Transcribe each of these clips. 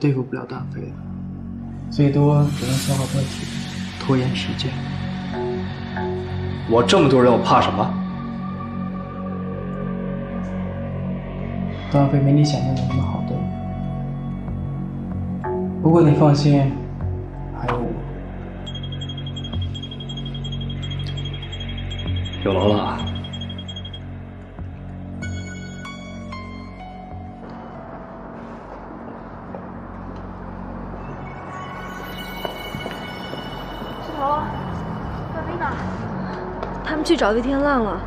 对付不了大飞的，最多只能消耗他的体力，拖延时间。我这么多人，我怕什么？大飞没你想象的那么好对付，不过你放心，还有我。有劳了。石头，大飞呢？他们去找魏天浪了。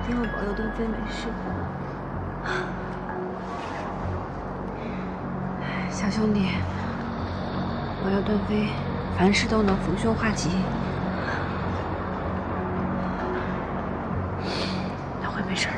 天后保佑段飞没事。小兄弟，保佑段飞凡事都能逢凶化吉。他会没事的。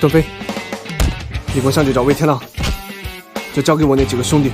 段飞，你给我上去找魏天浪，就交给我那几个兄弟。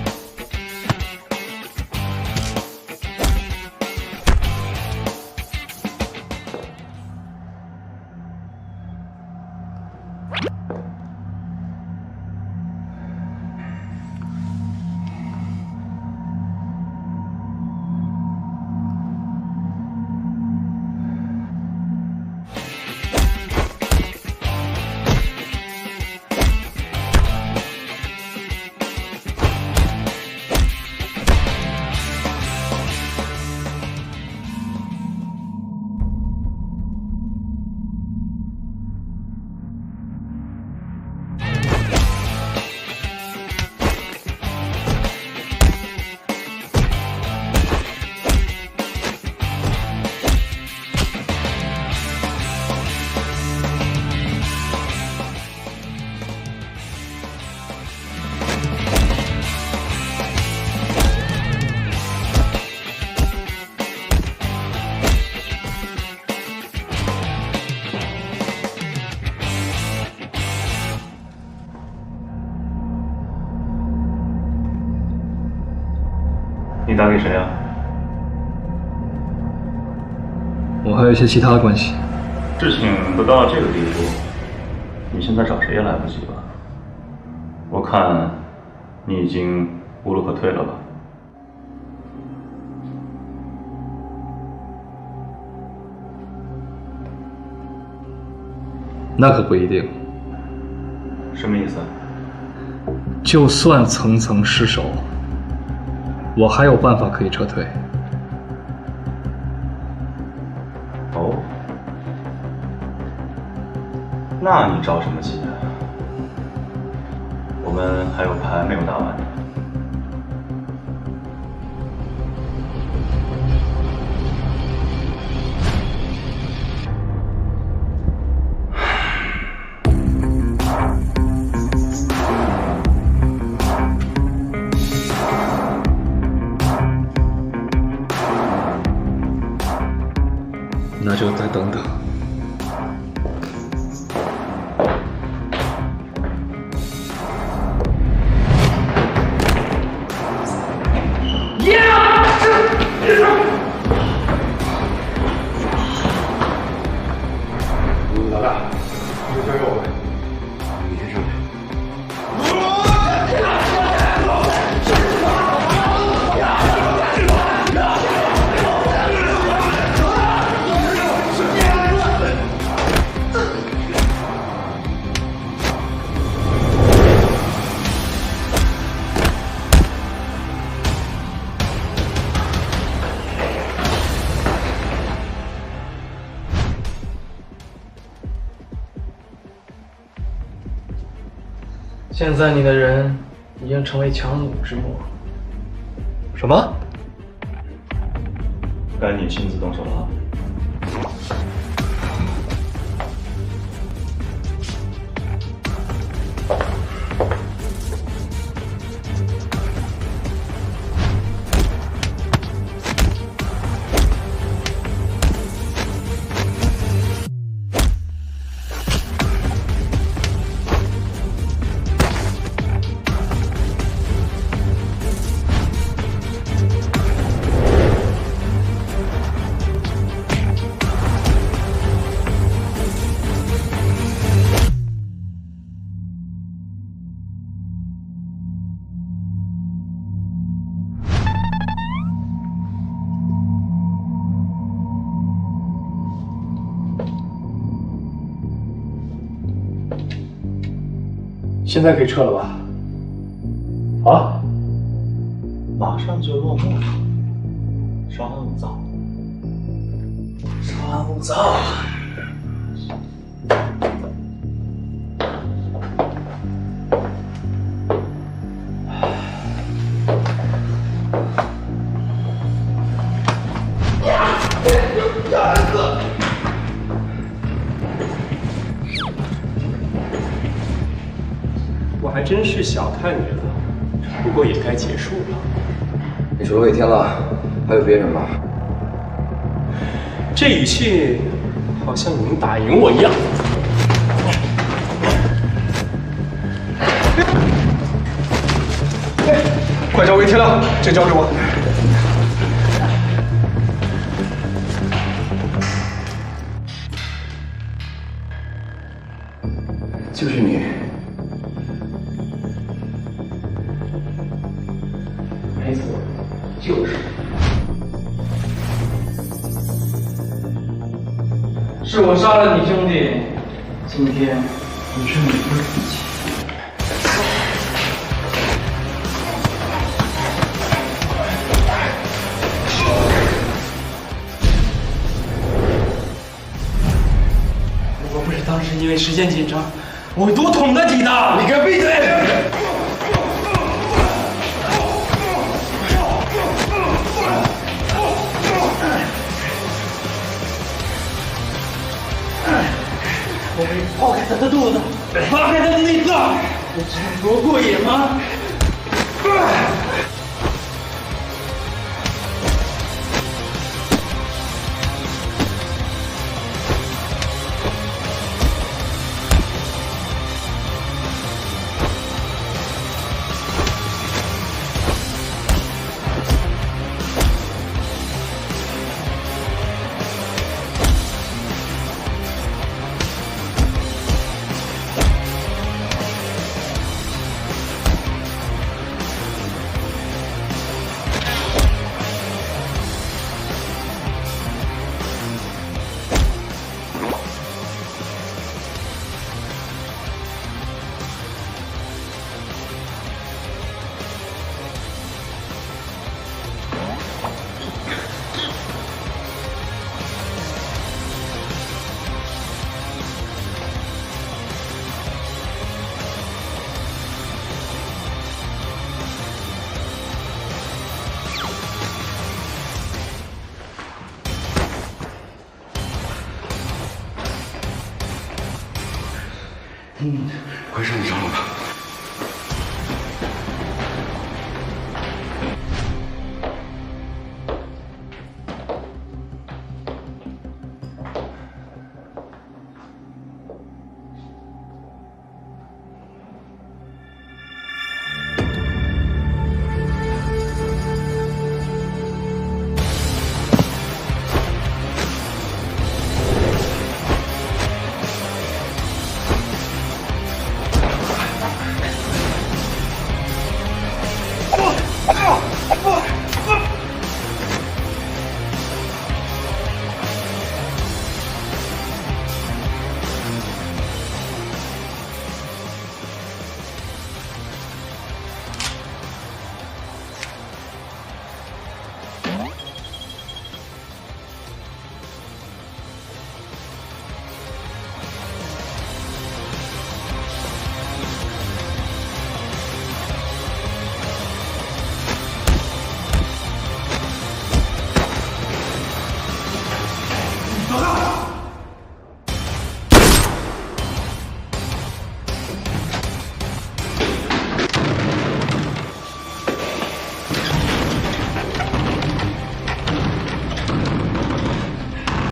你打给谁啊？我还有一些其他的关系。事情都到了这个地步，你现在找谁也来不及了。我看你已经无路可退了吧？那可不一定。什么意思？就算层层失守，我还有办法可以撤退。哦，那你着什么急？我们还有牌没有打完。那就再等等。就交给我们，你先上来。现在你的人已经成为强弩之末。什么？该你亲自动手了。现在可以撤了吧？啊，马上就落幕了，稍安勿躁。稍安勿躁。我还真是小看你了，不过也该结束了。你除了魏天了，还有别人吗？这语气好像你能打赢我一样。快找魏天亮，这交给我。就是你。没错，就是。是我杀了你兄弟，今天你是你的父亲。如果不是当时因为时间紧张，我会多捅他几刀！你给我闭嘴！我会剖开他的肚子，扒开他的内脏，你知道多过瘾吗？快上去找我吧。